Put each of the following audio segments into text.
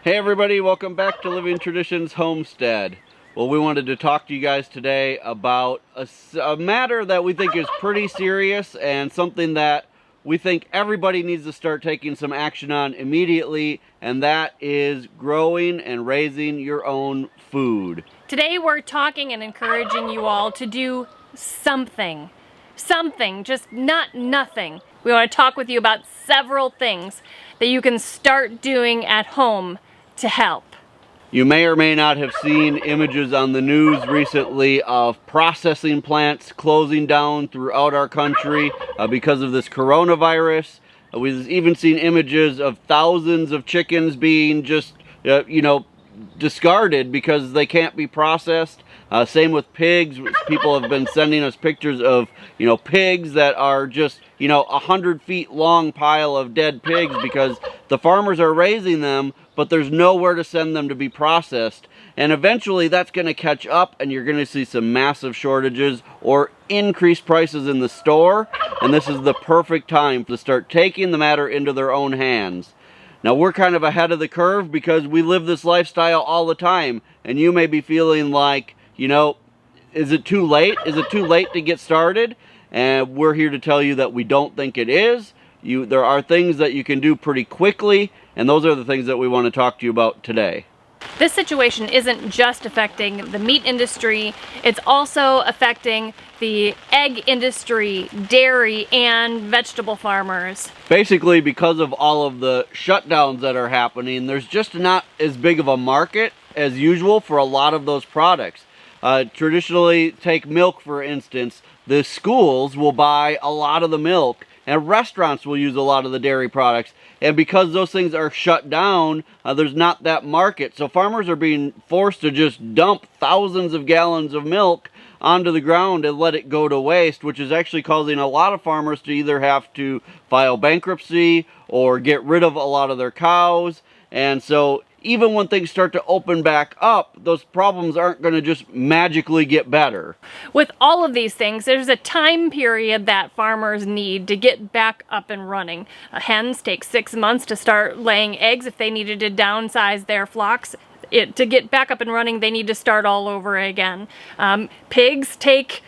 Hey everybody, welcome back to Living Traditions Homestead. Well, we wanted to talk to you guys today about a matter that we think is pretty serious and something that we think everybody needs to start taking some action on immediately, and that is growing and raising your own food. Today we're talking and encouraging you all to do something. Something, just not nothing. We want to talk with you about several things that you can start doing at home to help. You may or may not have seen images on the news recently of processing plants closing down throughout our country because of this coronavirus. We've even seen images of thousands of chickens being just, discarded because they can't be processed. Same with pigs. People have been sending us pictures of, pigs that are just, 100 feet long pile of dead pigs because the farmers are raising them, but there's nowhere to send them to be processed. And eventually that's going to catch up and you're going to see some massive shortages or increased prices in the store. And this is the perfect time to start taking the matter into their own hands. Now, we're kind of ahead of the curve because we live this lifestyle all the time. And you may be feeling like, is it too late? Is it too late to get started? And we're here to tell you that we don't think it is. There are things that you can do pretty quickly, and those are the things that we want to talk to you about today. This situation isn't just affecting the meat industry, it's also affecting the egg industry, dairy, and vegetable farmers. Basically, because of all of the shutdowns that are happening, there's just not as big of a market as usual for a lot of those products. Traditionally, take milk for instance, the schools will buy a lot of the milk, and restaurants will use a lot of the dairy products. And because those things are shut down, there's not that market. So farmers are being forced to just dump thousands of gallons of milk onto the ground and let it go to waste, which is actually causing a lot of farmers to either have to file bankruptcy or get rid of a lot of their cows. And so even when things start to open back up, those problems aren't going to just magically get better. With all of these things, there's a time period that farmers need to get back up and running. Hens take 6 months to start laying eggs if they needed to downsize their flocks. To get back up and running, they need to start all over again. Pigs take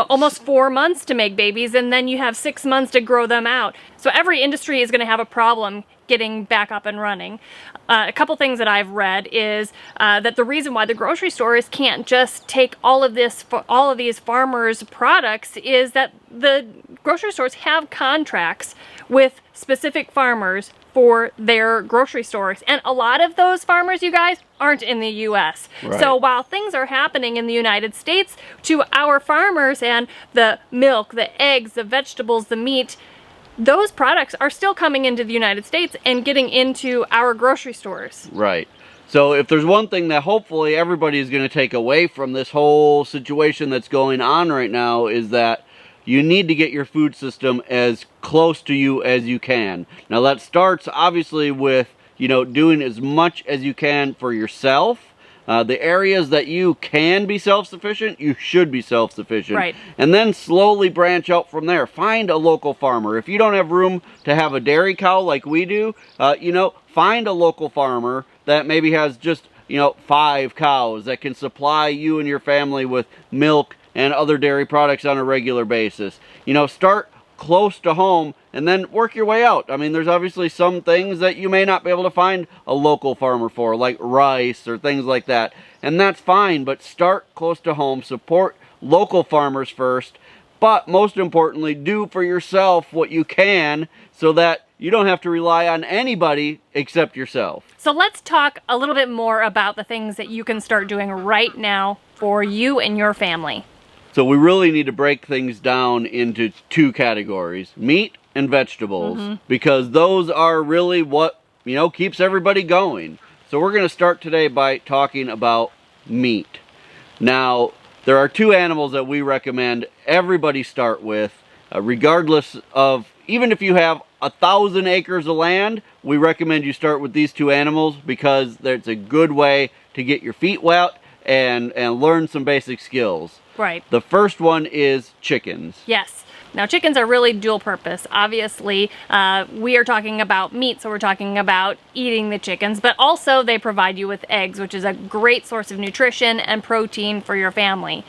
almost 4 months to make babies, and then you have 6 months to grow them out. So every industry is going to have a problem getting back up and running. A couple things that I've read is that the reason why the grocery stores can't just take all of these farmers' products is that the grocery stores have contracts with specific farmers for their grocery stores, and a lot of those farmers, you guys, aren't in the U.S. Right. So while things are happening in the United States to our farmers and the milk, the eggs, the vegetables, the meat, those products are still coming into the United States and getting into our grocery stores. Right. So if there's one thing that hopefully everybody is going to take away from this whole situation that's going on right now is that you need to get your food system as close to you as you can. Now that starts obviously with, doing as much as you can for yourself. The areas that you can be self-sufficient, you should be self-sufficient. Right. And then slowly branch out from there. Find a local farmer. If you don't have room to have a dairy cow like we do, find a local farmer that maybe has just, 5 cows that can supply you and your family with milk and other dairy products on a regular basis. Start close to home and then work your way out. I mean, there's obviously some things that you may not be able to find a local farmer for, like rice or things like that. And that's fine, but start close to home, support local farmers first, but most importantly, do for yourself what you can so that you don't have to rely on anybody except yourself. So let's talk a little bit more about the things that you can start doing right now for you and your family. So we really need to break things down into 2 categories, meat and vegetables, because those are really what, keeps everybody going. So we're going to start today by talking about meat. Now, there are 2 animals that we recommend everybody start with, regardless of, even if you have 1,000 acres of land, we recommend you start with these 2 animals because it's a good way to get your feet wet and learn some basic skills. Right. The first one is chickens. Yes. Now, chickens are really dual purpose. Obviously, we are talking about meat, so we're talking about eating the chickens, but also they provide you with eggs, which is a great source of nutrition and protein for your family.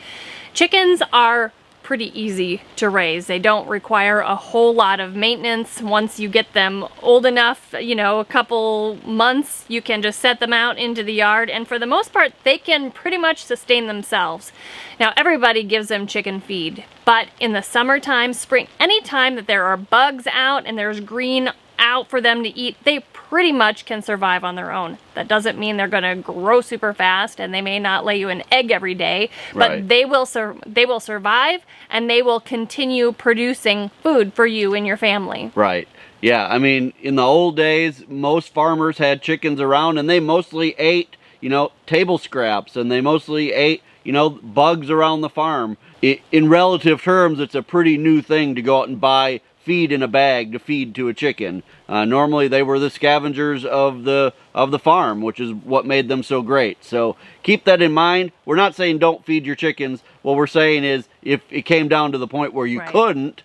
Chickens are pretty easy to raise. They don't require a whole lot of maintenance. Once you get them old enough, you know, a couple months, you can just set them out into the yard, and for the most part, they can pretty much sustain themselves. Now, everybody gives them chicken feed, but in the summertime, spring, anytime that there are bugs out and there's green out for them to eat, they pretty much can survive on their own. That doesn't mean they're going to grow super fast, and they may not lay you an egg every day, but Right. they will survive, and they will continue producing food for you and your family. Right. Yeah, I mean, in the old days, most farmers had chickens around, and they mostly ate, you know, table scraps, and they mostly ate, you know, bugs around the farm. In relative terms, it's a pretty new thing to go out and buy feed in a bag to feed to a chicken. Normally they were the scavengers of the farm, which is what made them so great. So keep that in mind. We're not saying don't feed your chickens. What we're saying is if it came down to the point where you Right. couldn't,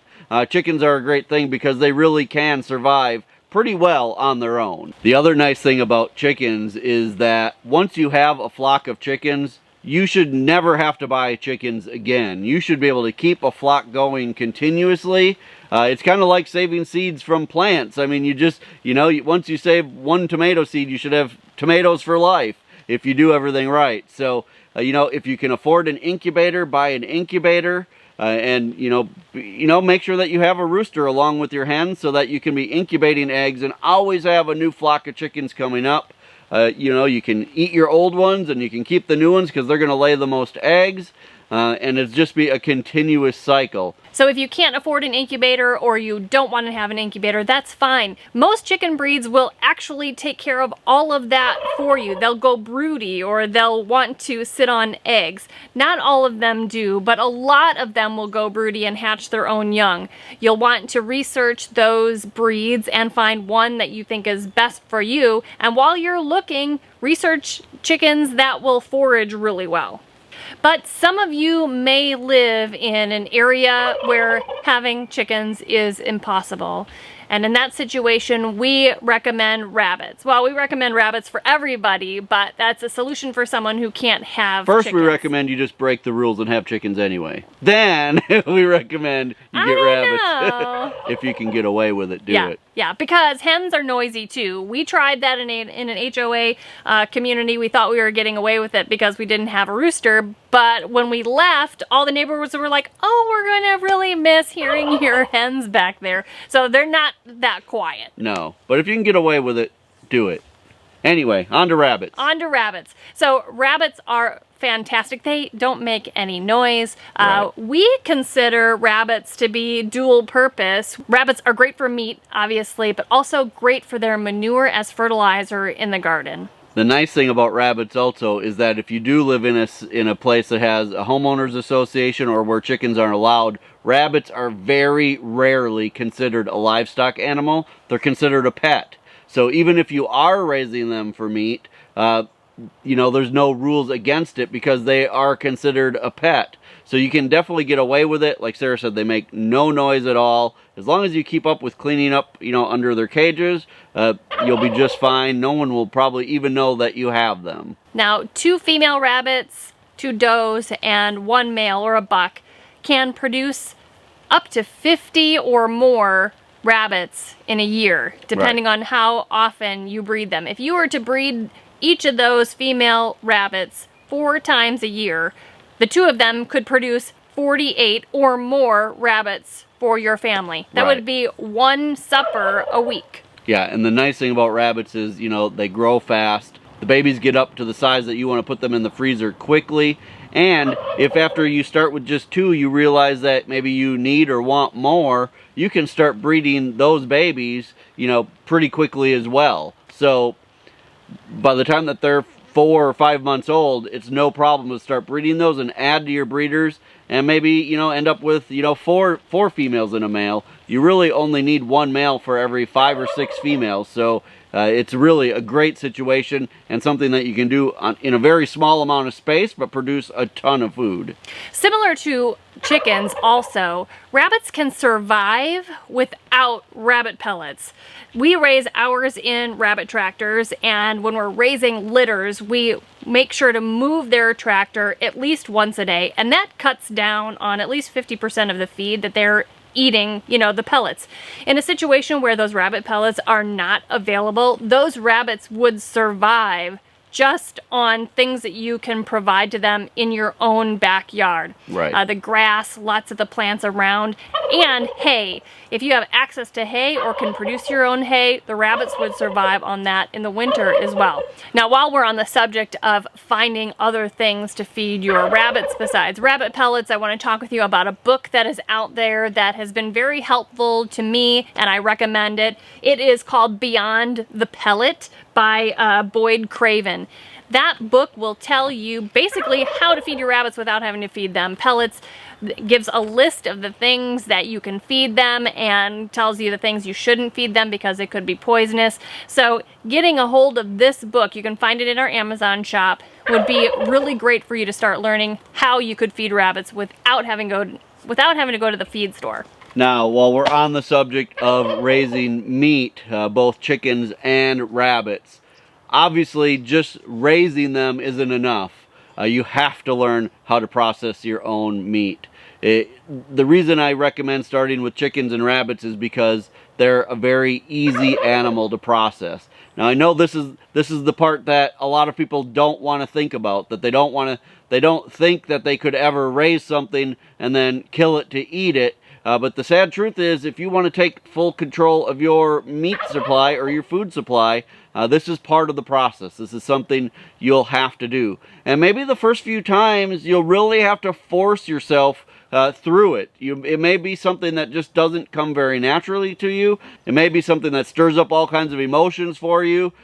chickens are a great thing because they really can survive pretty well on their own. The other nice thing about chickens is that once you have a flock of chickens, you should never have to buy chickens again. You should be able to keep a flock going continuously. It's kind of like saving seeds from plants. I mean, you know, once you save one tomato seed, you should have tomatoes for life if you do everything right. So, you know, if you can afford an incubator, buy an incubator. And you know, make sure that you have a rooster along with your hens so that you can be incubating eggs and always have a new flock of chickens coming up. You know, you can eat your old ones and you can keep the new ones because they're going to lay the most eggs. And it's just be a continuous cycle. So if you can't afford an incubator or you don't want to have an incubator, that's fine. Most chicken breeds will actually take care of all of that for you. They'll go broody or they'll want to sit on eggs. Not all of them do, but a lot of them will go broody and hatch their own young. You'll want to research those breeds and find one that you think is best for you. And while you're looking, research chickens that will forage really well. But some of you may live in an area where having chickens is impossible. And in that situation, we recommend rabbits. Well, we recommend rabbits for everybody, but that's a solution for someone who can't have First, chickens. we recommend you just break the rules and have chickens anyway. Then, we recommend you get rabbits. If you can get away with it, do it. Yeah, because hens are noisy too. We tried that in an HOA community. We thought we were getting away with it because we didn't have a rooster. But when we left, all the neighbors were like, oh, we're going to really miss hearing your hens back there. So they're not that quiet. No, but if you can get away with it, do it. Anyway, on to rabbits. On to rabbits. So rabbits are fantastic. They don't make any noise. Right. We consider rabbits to be dual purpose. Rabbits are great for meat, obviously, but also great for their manure as fertilizer in the garden. The nice thing about rabbits also is that if you do live in a place that has a homeowners association or where chickens aren't allowed, rabbits are very rarely considered a livestock animal. They're considered a pet. So even if you are raising them for meat, you know, there's no rules against it because they are considered a pet. So you can definitely get away with it. Like Sarah said, they make no noise at all. As long as you keep up with cleaning up, you know, under their cages, you'll be just fine. No one will probably even know that you have them. Now, 2 female rabbits, 2 does, and 1 male or a buck can produce up to 50 or more rabbits in a year, depending on how often you breed them. If you were to breed each of those female rabbits 4 times a year, the 2 of them could produce 48 or more rabbits for your family. That Right. would be 1 supper a week. Yeah, and the nice thing about rabbits is, you know, they grow fast. The babies get up to the size that you want to put them in the freezer quickly. And if after you start with just 2, you realize that maybe you need or want more, you can start breeding those babies, you know, pretty quickly as well. So by the time that they're 4 or 5 months old, it's no problem to start breeding those and add to your breeders. and maybe, you know, end up with, you know, four females and a male. You really only need one male for every 5 or 6 females. So it's really a great situation and something that you can do in a very small amount of space, but produce a ton of food. Similar to chickens also, rabbits can survive without rabbit pellets. We raise ours in rabbit tractors, and when we're raising litters, we make sure to move their tractor at least once a day, and that cuts down on at least 50% of the feed that they're eating, you know, the pellets. In a situation where those rabbit pellets are not available, those rabbits would survive just on things that you can provide to them in your own backyard. Right. The grass, lots of the plants around, and hay. If you have access to hay or can produce your own hay, the rabbits would survive on that in the winter as well. Now, while we're on the subject of finding other things to feed your rabbits besides rabbit pellets, I want to talk with you about a book that is out there that has been very helpful to me, and I recommend it. It is called Beyond the Pellet by Boyd Craven. That book will tell you basically how to feed your rabbits without having to feed them pellets. It gives a list of the things that you can feed them and tells you the things you shouldn't feed them because it could be poisonous. So getting a hold of this book, you can find it in our Amazon shop, would be really great for you to start learning how you could feed rabbits without having to go to the feed store. Now, while we're on the subject of raising meat, both chickens and rabbits, obviously just raising them isn't enough. You have to learn how to process your own meat. The reason I recommend starting with chickens and rabbits is because they're a very easy animal to process. Now, I know this is the part that a lot of people don't want to think about, that they don't think that they could ever raise something and then kill it to eat it. But the sad truth is, if you want to take full control of your meat supply or your food supply, this is part of the process. This is something you'll have to do. And maybe the first few times, you'll really have to force yourself through it. It may be something that just doesn't come very naturally to you. It may be something that stirs up all kinds of emotions for you.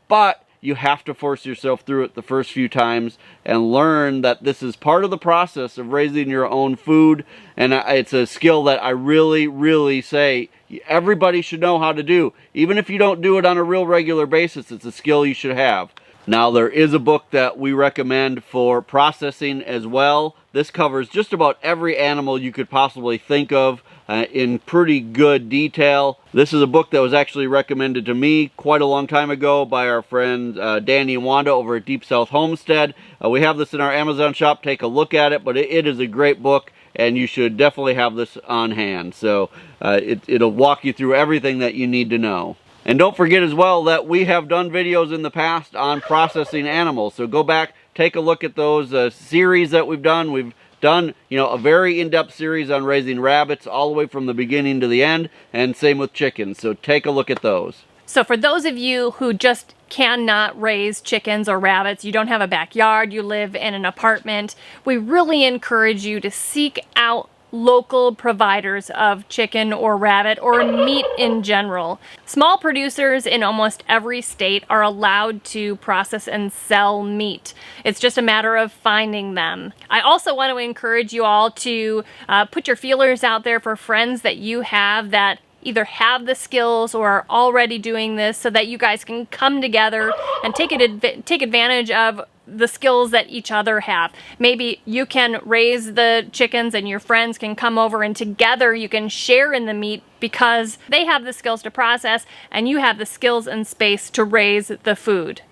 But you have to force yourself through it the first few times and learn that this is part of the process of raising your own food. And it's a skill that I really, really say everybody should know how to do. Even if you don't do it on a real regular basis, it's a skill you should have. Now, there is a book that we recommend for processing as well. This covers just about every animal you could possibly think of in pretty good detail. This is a book that was actually recommended to me quite a long time ago by our friends Danny and Wanda over at Deep South Homestead. We have this in our Amazon shop. Take a look at it, but it is a great book, and you should definitely have this on hand. So it'll walk you through everything that you need to know. And don't forget as well that we have done videos in the past on processing animals. So go back, take a look at those series that we've done. We've done, you know, a very in-depth series on raising rabbits all the way from the beginning to the end, and same with chickens. So take a look at those. So for those of you who just cannot raise chickens or rabbits, you don't have a backyard, you live in an apartment, we really encourage you to seek out local providers of chicken or rabbit or meat in general. Small producers in almost every state are allowed to process and sell meat. It's just a matter of finding them. I also want to encourage you all to put your feelers out there for friends that you have that either have the skills or are already doing this, so that you guys can come together and take advantage of the skills that each other have. Maybe you can raise the chickens and your friends can come over, and together you can share in the meat because they have the skills to process and you have the skills and space to raise the food.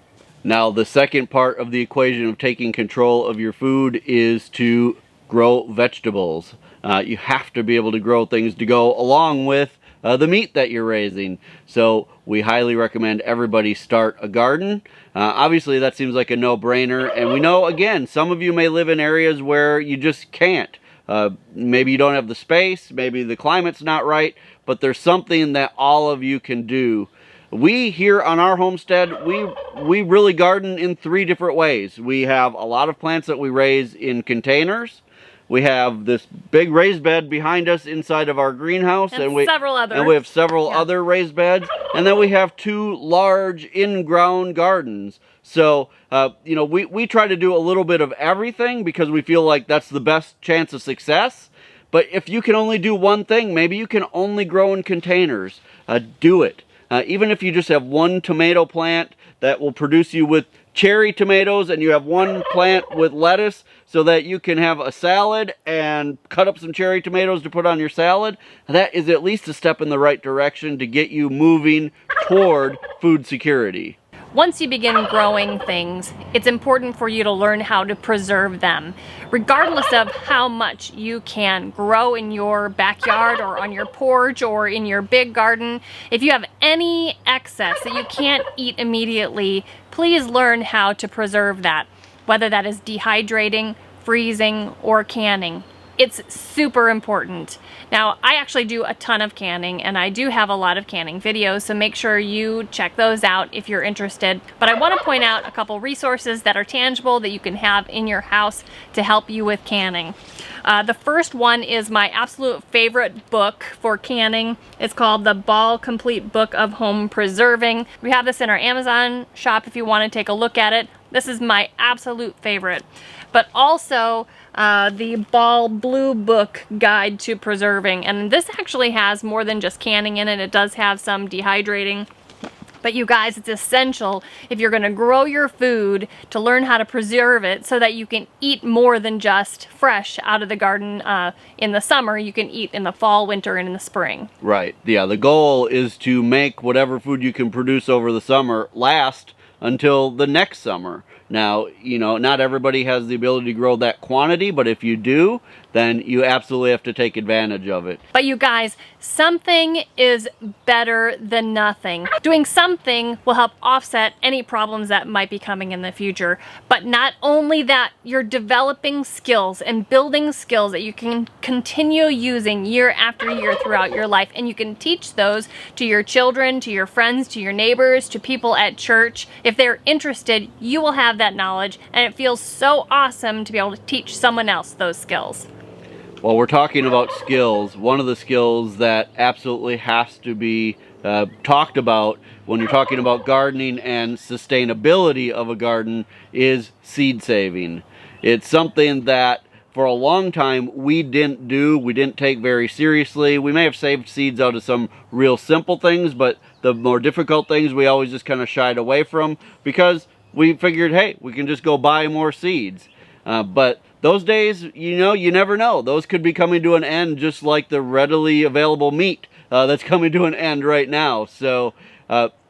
Now, the second part of the equation of taking control of your food is to grow vegetables. You have to be able to grow things to go along with the meat that you're raising. So we highly recommend everybody start a garden. Obviously that seems like a no-brainer, and we know, again, some of you may live in areas where you just can't. Maybe you don't have the space, maybe the climate's not right, but there's something that all of you can do. We here on our homestead, we really garden in 3 different ways. We have a lot of plants that we raise in containers. We have this big raised bed behind us inside of our greenhouse, and we have several other raised beds, and then we have 2 large in-ground gardens. So you know, we try to do a little bit of everything because we feel like that's the best chance of success. But if you can only do one thing, maybe you can only grow in containers, do it. Even if you just have 1 tomato plant that will produce you with cherry tomatoes, and you have 1 plant with lettuce, so that you can have a salad and cut up some cherry tomatoes to put on your salad, that is at least a step in the right direction to get you moving toward food security. Once you begin growing things, it's important for you to learn how to preserve them. Regardless of how much you can grow in your backyard or on your porch or in your big garden, if you have any excess that you can't eat immediately, please learn how to preserve that, whether that is dehydrating, freezing, or canning. It's super important. Now, I actually do a ton of canning, and I do have a lot of canning videos, so make sure you check those out if you're interested. But I want to point out a couple resources that are tangible that you can have in your house to help you with canning. The first one is my absolute favorite book for canning. It's called the Ball Complete Book of Home Preserving. We have this in our Amazon shop if you want to take a look at it. This is my absolute favorite. But also the Ball Blue Book Guide to Preserving. And this actually has more than just canning in it. It does have some dehydrating. But you guys, it's essential if you're going to grow your food to learn how to preserve it so that you can eat more than just fresh out of the garden in the summer. You can eat in the fall, winter, and in the spring. Right. Yeah, the goal is to make whatever food you can produce over the summer last until the next summer. Now, you know, not everybody has the ability to grow that quantity, but if you do, then you absolutely have to take advantage of it. But you guys, something is better than nothing. Doing something will help offset any problems that might be coming in the future. But not only that, you're developing skills and building skills that you can continue using year after year throughout your life. And you can teach those to your children, to your friends, to your neighbors, to people at church. If they're interested, you will have that knowledge, and it feels so awesome to be able to teach someone else those skills. Well, we're talking about skills. One of the skills that absolutely has to be talked about when you're talking about gardening and sustainability of a garden is seed saving. It's something that for a long time we didn't take very seriously. We may have saved seeds out of some real simple things, but the more difficult things we always just kind of shied away from because we figured, hey, we can just go buy more seeds. But those days, you know, you never know. Those could be coming to an end just like the readily available meat that's coming to an end right now. So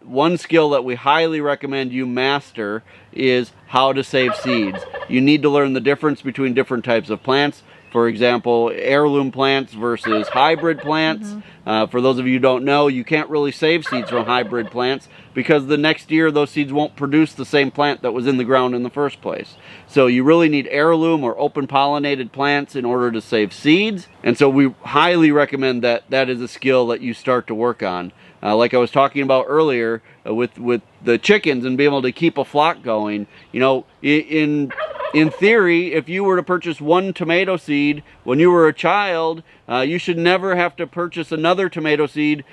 one skill that we highly recommend you master is how to save seeds. You need to learn the difference between different types of plants. For example, heirloom plants versus hybrid plants. For those of you who don't know, you can't really save seeds from hybrid plants because the next year those seeds won't produce the same plant that was in the ground in the first place. So you really need heirloom or open pollinated plants in order to save seeds. And so we highly recommend that that is a skill that you start to work on. Like I was talking about earlier with the chickens and being able to keep a flock going, you know, in theory, if you were to purchase 1 tomato seed when you were a child, you should never have to purchase another tomato seed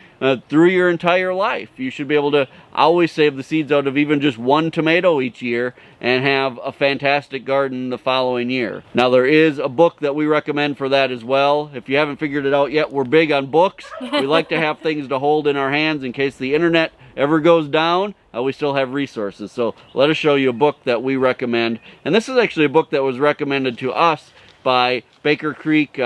through your entire life. You should be able to always save the seeds out of even just 1 tomato each year and have a fantastic garden the following year. Now, there is a book that we recommend for that as well. If you haven't figured it out yet, we're big on books. We like to have things to hold in our hands in case the internet ever goes down. We still have resources. So let us show you a book that we recommend. And this is actually a book that was recommended to us by Baker Creek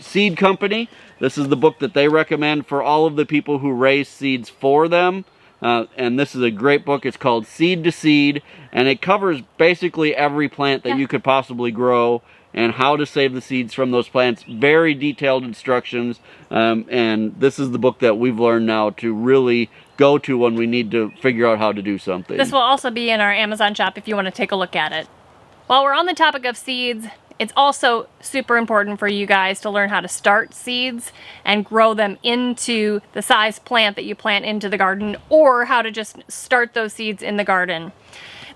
Seed Company. This is the book that they recommend for all of the people who raise seeds for them. And this is a great book. It's called Seed to Seed, and it covers basically every plant that you could possibly grow and how to save the seeds from those plants. Very detailed instructions, and this is the book that we've learned now to really go to when we need to figure out how to do something. This will also be in our Amazon shop if you want to take a look at it. While we're on the topic of seeds, it's also super important for you guys to learn how to start seeds and grow them into the size plant that you plant into the garden, or how to just start those seeds in the garden.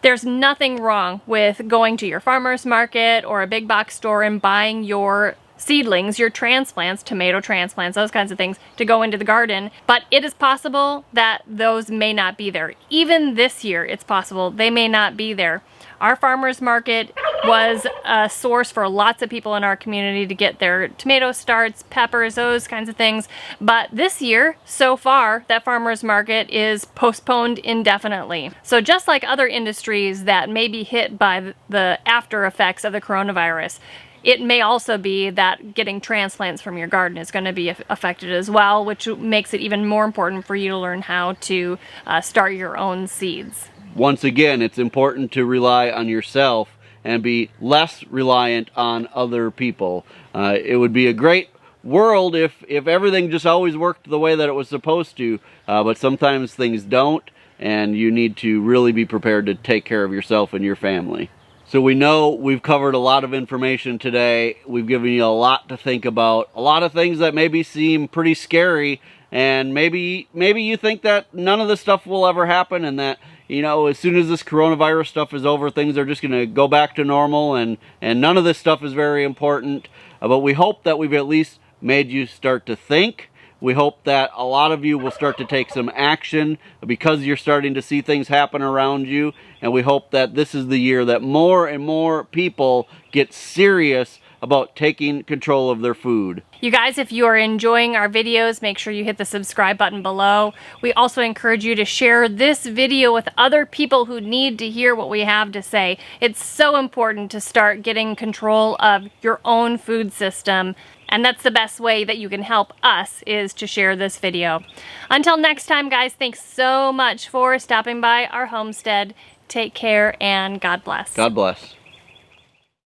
There's nothing wrong with going to your farmer's market or a big box store and buying your seedlings, your transplants, tomato transplants, those kinds of things, to go into the garden. But it is possible that those may not be there. Even this year, it's possible they may not be there. Our farmer's market was a source for lots of people in our community to get their tomato starts, peppers, those kinds of things. But this year, so far, that farmer's market is postponed indefinitely. So just like other industries that may be hit by the after effects of the coronavirus, it may also be that getting transplants from your garden is going to be affected as well, which makes it even more important for you to learn how to start your own seeds. Once again, it's important to rely on yourself and be less reliant on other people. It would be a great world if everything just always worked the way that it was supposed to, but sometimes things don't, and you need to really be prepared to take care of yourself and your family. So we know we've covered a lot of information today. We've given you a lot to think about, a lot of things that maybe seem pretty scary, and maybe you think that none of this stuff will ever happen, and that, you know, as soon as this coronavirus stuff is over, things are just going to go back to normal, and none of this stuff is very important. But we hope that we've at least made you start to think. We hope that a lot of you will start to take some action because you're starting to see things happen around you. And we hope that this is the year that more and more people get serious about taking control of their food. You guys, if you are enjoying our videos, make sure you hit the subscribe button below. We also encourage you to share this video with other people who need to hear what we have to say. It's so important to start getting control of your own food system, and that's the best way that you can help us, is to share this video. Until next time, guys, thanks so much for stopping by our homestead. Take care and God bless. God bless.